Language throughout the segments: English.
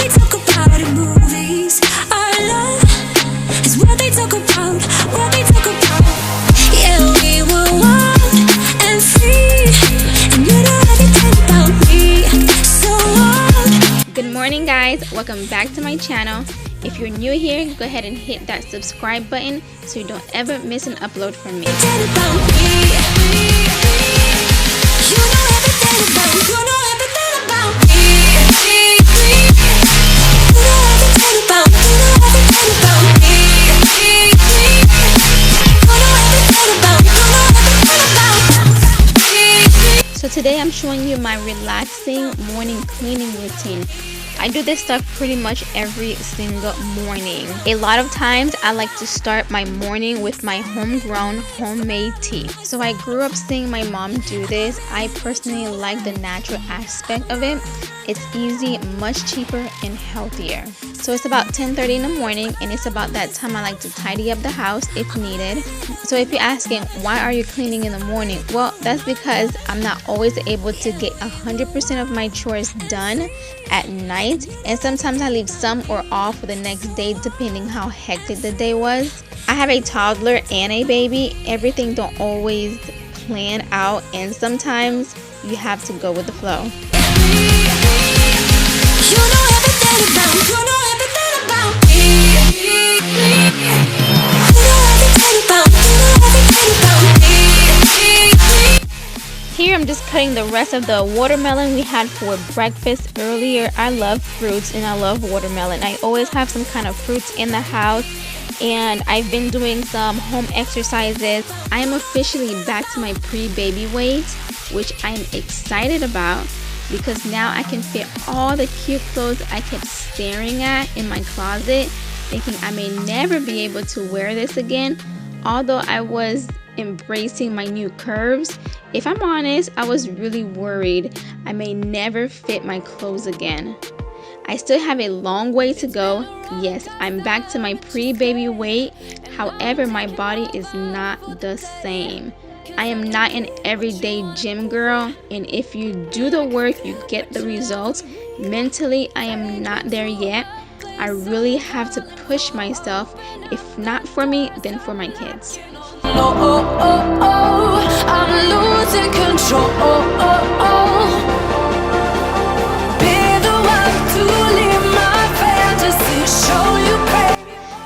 they talk about in movies. Our love is what they talk about, what they talk about. Yeah, we were wild and free, and you know everything about me. So good morning, guys. Welcome back to my channel. If you're new here, go ahead and hit that subscribe button so you don't ever miss an upload from me. So today I'm showing you my relaxing morning cleaning routine. I do this stuff pretty much every single morning. A lot of times I like to start my morning with my homegrown homemade tea. So I grew up seeing my mom do this. I personally like the natural aspect of it. It's easy, much cheaper, and healthier. So it's about 10:30 in the morning, and it's about that time I like to tidy up the house if needed. So if you're asking, why are you cleaning in the morning? Well, that's because I'm not always able to get 100% of my chores done at night, and sometimes I leave some or all for the next day depending how hectic the day was. I have a toddler and a baby. Everything don't always plan out, and sometimes you have to go with the flow. You know everything about me. You know everything about me. You know everything about me. You know everything about me. Here I'm just cutting the rest of the watermelon we had for breakfast earlier. I love fruits and I love watermelon. I always have some kind of fruits in the house, and I've been doing some home exercises. I am officially back to my pre-baby weight, which I'm excited about, because now I can fit all the cute clothes I kept staring at in my closet, thinking I may never be able to wear this again. Although I was embracing my new curves, if I'm honest, I was really worried I may never fit my clothes again. I still have a long way to go. Yes, I'm back to my pre-baby weight. However, my body is not the same. I am not an everyday gym girl, and if you do the work, you get the results. Mentally, I am not there yet. I really have to push myself, if not for me, then for my kids. I'm losing control. Be the one to leave my fantasy, show you crazy.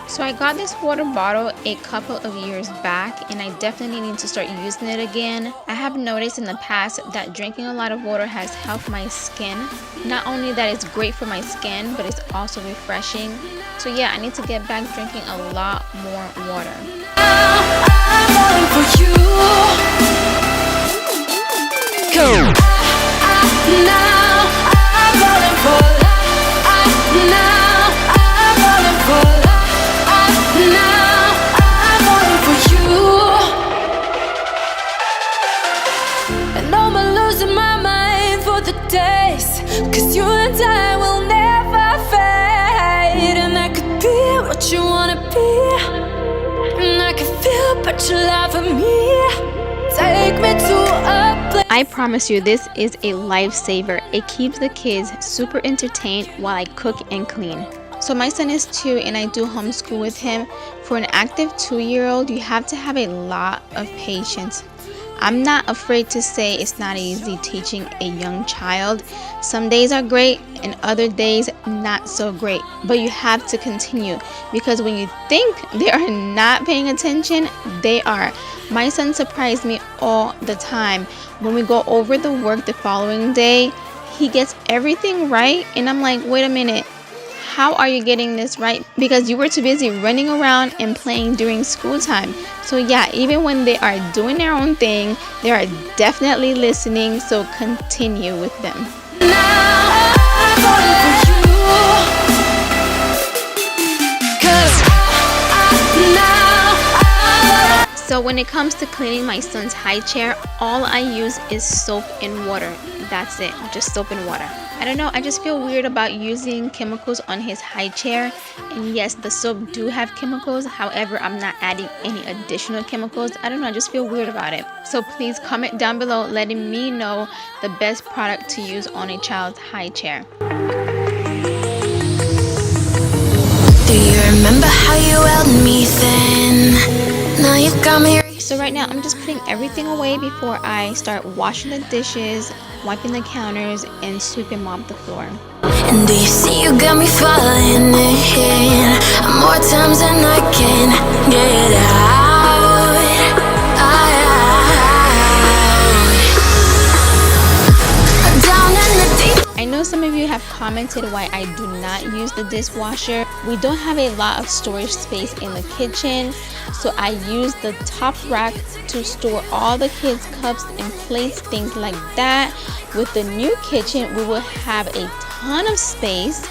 So I got this water bottle a couple of years back, and I definitely need to start using it again. I have noticed in the past that drinking a lot of water has helped my skin. Not only that it's great for my skin, but it's also refreshing. So yeah, I need to get back drinking a lot more water. I'm falling for you. Go. Now I'm falling for love. Now I'm falling for love. Now I'm falling for you. And I'm losing my mind for the days, 'cause you and I will never fade. And I could be what you wanna be, and I can feel but you lie for me. Take me to a place. I promise you, this is a lifesaver. It keeps the kids super entertained while I cook and clean. So my son is 2 and I do homeschool with him. For an active 2-year-old, you have to have a lot of patience. I'm not afraid to say it's not easy teaching a young child. Some days are great and other days not so great, but you have to continue, because when you think they are not paying attention, they are. My son surprised me all the time. When we go over the work the following day, he gets everything right, and I'm like, wait a minute, how are you getting this right? Because you were too busy running around and playing during school time. So yeah, even when they are doing their own thing, they are definitely listening, so continue with them. Now I'm falling for you, 'cause So when it comes to cleaning my son's high chair, all I use is soap and water. That's it, just soap and water. I don't know, I just feel weird about using chemicals on his high chair. And yes, the soap do have chemicals, however, I'm not adding any additional chemicals. I don't know, I just feel weird about it. So please comment down below letting me know the best product to use on a child's high chair. Do you remember how you held me then? Now you got me. So right now I'm just putting everything away before I start washing the dishes, wiping the counters, and sweep and mop the floor. And do you see you got me falling in more times than I can get out. Down in the deep. I know some of you have commented why I do not use the dishwasher. We don't have a lot of storage space in the kitchen, so I use the top rack to store all the kids' cups and plates, things like that. With the new kitchen, we will have a ton of space,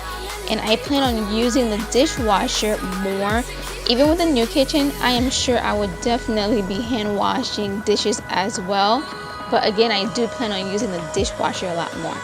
and I plan on using the dishwasher more. Even with the new kitchen, I am sure I would definitely be hand washing dishes as well. But again, I do plan on using the dishwasher a lot more.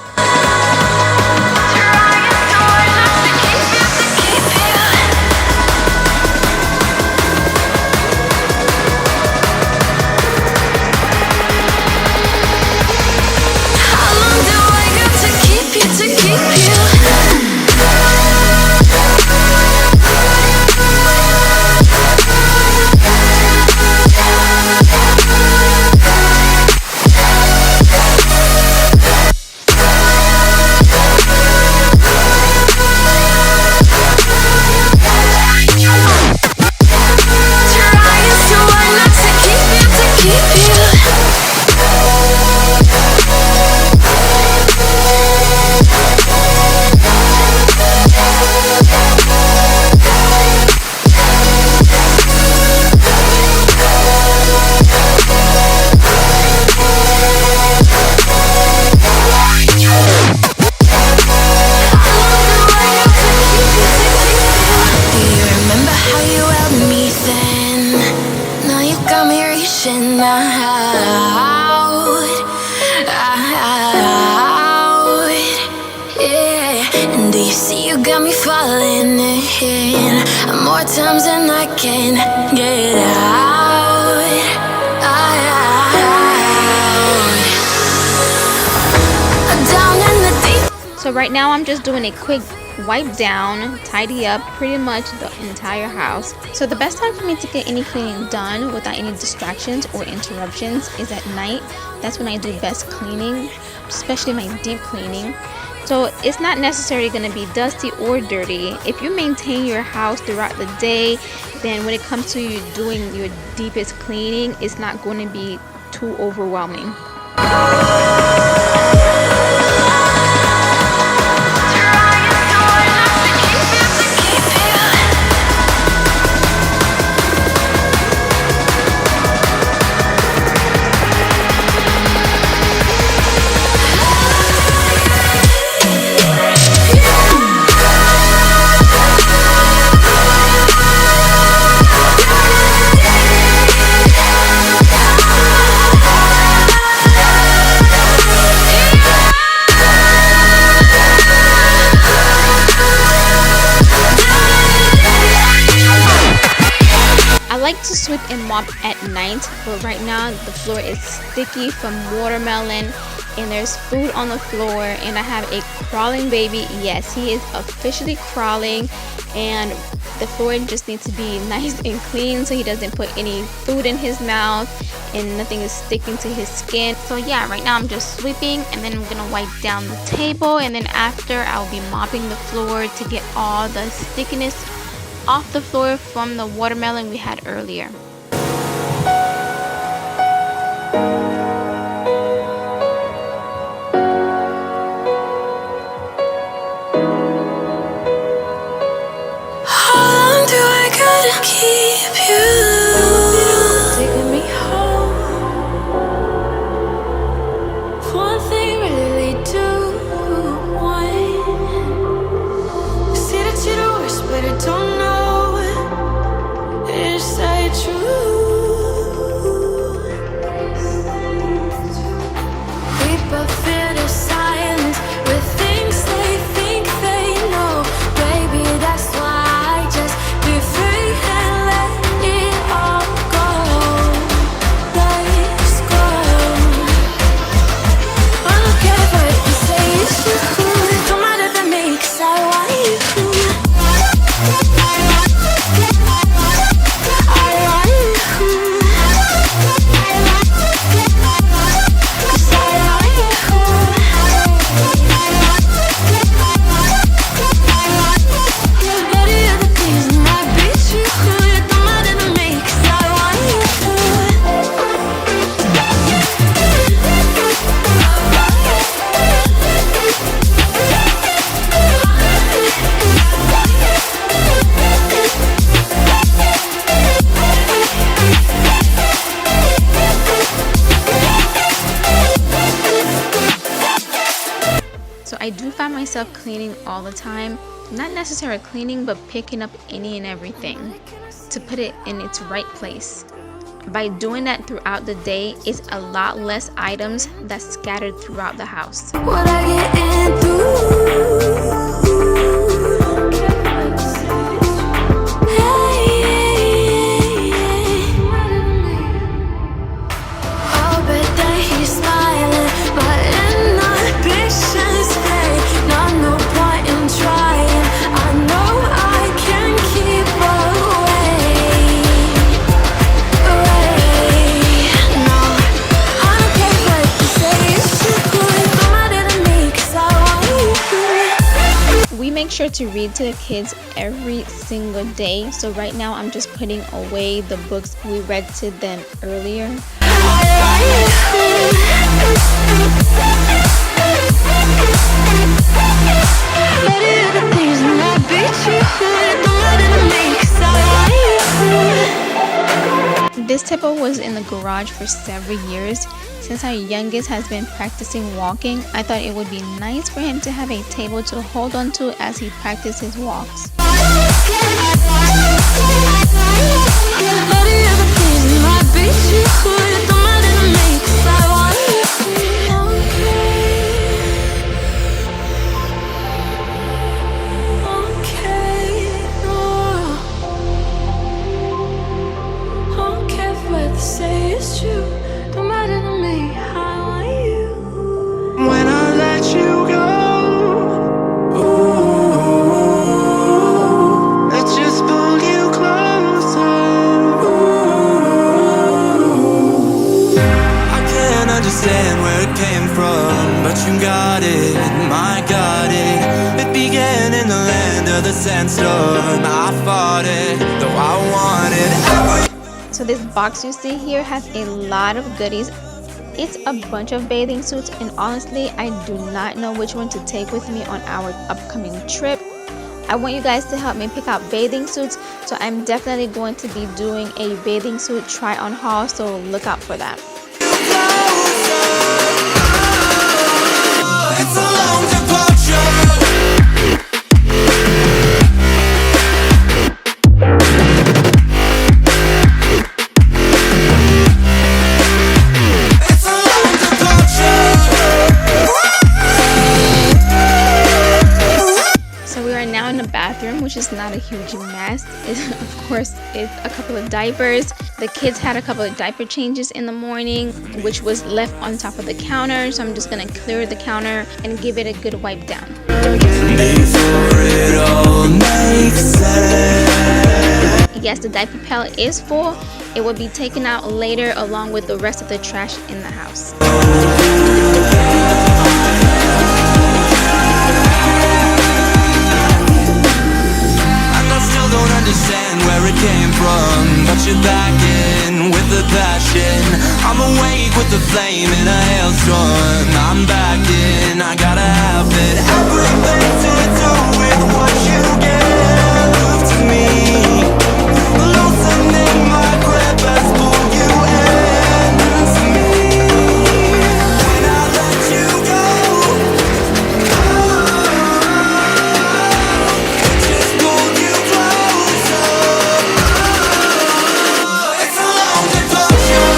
More times than I can get out. Down in the deep. So right now I'm just doing a quick wipe down, tidy up pretty much the entire house. So the best time for me to get any cleaning done without any distractions or interruptions is at night. That's when I do best cleaning, especially my deep cleaning. So it's not necessarily going to be dusty or dirty. If you maintain your house throughout the day, then when it comes to you doing your deepest cleaning, it's not going to be too overwhelming. To sweep and mop at night, but right now the floor is sticky from watermelon and there's food on the floor, and I have a crawling baby. Yes, he is officially crawling, and the floor just needs to be nice and clean so he doesn't put any food in his mouth and nothing is sticking to his skin. So yeah, right now I'm just sweeping, and then I'm gonna wipe down the table, and then after I'll be mopping the floor to get all the stickiness off the floor from the watermelon we had earlier. How long do I gotta keep you? Taking me home. One thing really do want. Say that you're the worst, but I don't know. Is that true? myself cleaning all the time. Not necessarily cleaning, but picking up any and everything to put it in its right place. By doing that throughout the day, it's a lot less items that's scattered throughout the house. What I get into. Make sure to read to the kids every single day. So right now I'm just putting away the books we read to them earlier. This tipple was in the garage for several years. Since our youngest has been practicing walking, I thought it would be nice for him to have a table to hold on to as he practices his walks. So this box you see here has a lot of goodies. It's a bunch of bathing suits, and honestly I do not know which one to take with me on our upcoming trip. I want you guys to help me pick out bathing suits, so I'm definitely going to be doing a bathing suit try on haul, so look out for that. It's a long departure. Which is not a huge mess. Of course, it's a couple of diapers. The kids had a couple of diaper changes in the morning, which was left on top of the counter, so I'm just gonna clear the counter and give it a good wipe down. Yes, the diaper pallet is full. It will be taken out later along with the rest of the trash in the house. Understand where it came from, but you're back in with the passion. I'm awake with the flame in a hailstorm. I'm back in, I gotta have it. Everything to do with what you give to me. Loosening my grip as pull you into me. When I let you go, it just pulled you closer. It's a long departure.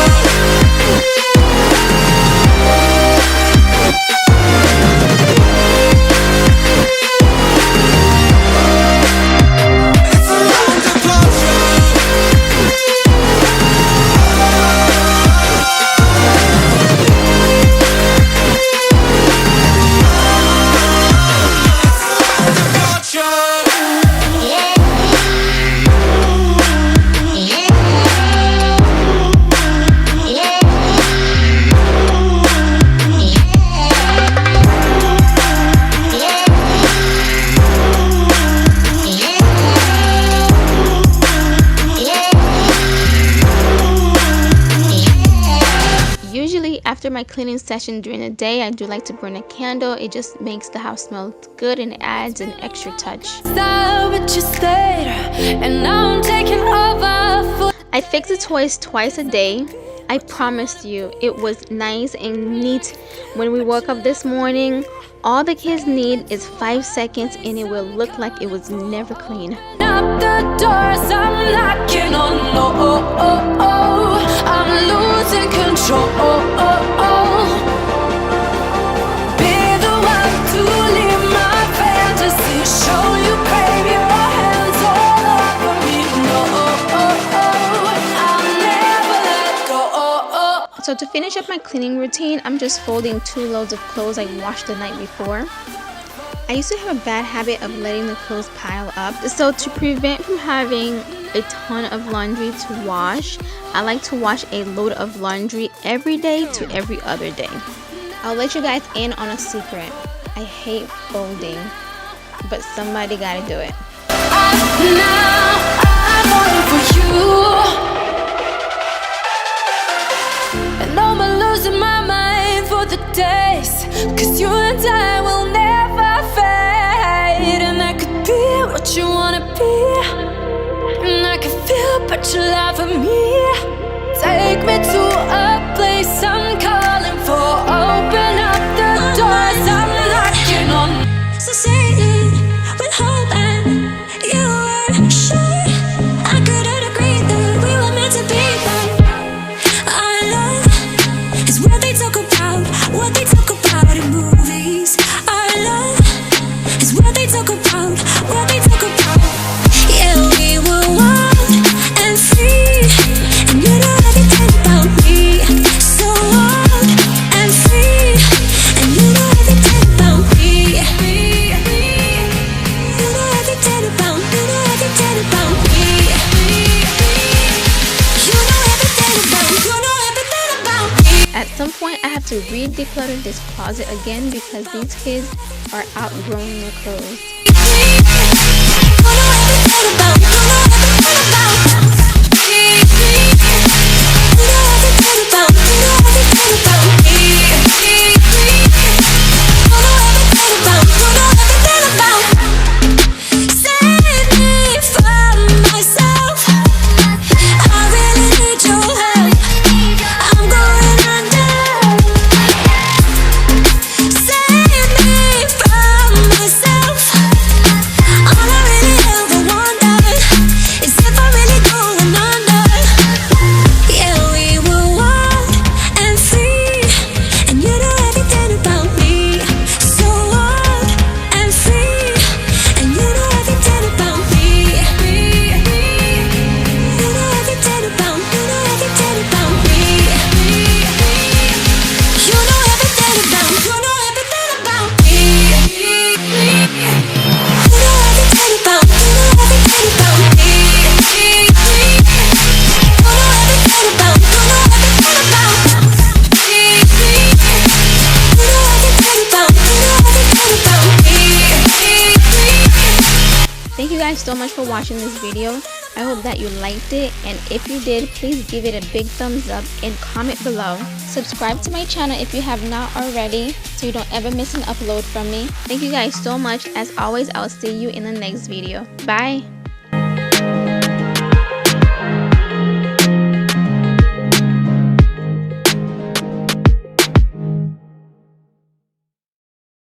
It's a long departure. Usually after my cleaning session during the day, I do like to burn a candle. It just makes the house smell good and adds an extra touch. I fix the toys twice a day. I promised you it was nice and neat. When we woke up this morning, all the kids need is 5 seconds and it will look like it was never clean. Up the doors, I'm knocking on. I'm losing control. Be the one to leave my fantasy. Show you, baby, your hands all over me. No, I'll never let go. So to finish up my cleaning routine, I'm just folding 2 loads of clothes I washed the night before. I used to have a bad habit of letting the clothes pile up. So to prevent from having a ton of laundry to wash, I like to wash a load of laundry every day to every other day. I'll let you guys in on a secret. I hate folding, but somebody gotta do it. Now I'm falling for you, and I'm losing my mind for the days. 'Cause you and I will never fade, and I could be what you wanna be, and I can feel but you lie for me. Take me to a place I'm calling for. Open up the doors, I'm knocking on. So Satan, with hope and you were sure I couldn't agree that we were meant to be, but our love is what they talk about in movies. Our love is what they talk about, Yeah, we were wild and free, and you know everything about me. So wild and free, and you know everything about me. You know everything about me. You know everything about me. At some point, I have to re-declutter this closet again because these kids are outgrowing their clothes. Thank you guys so much for watching this video. I hope that you liked it, and if you did, please give it a big thumbs up and comment below. Subscribe to my channel if you have not already so you don't ever miss an upload from me. Thank you guys so much. As always, I'll see you in the next video. Bye.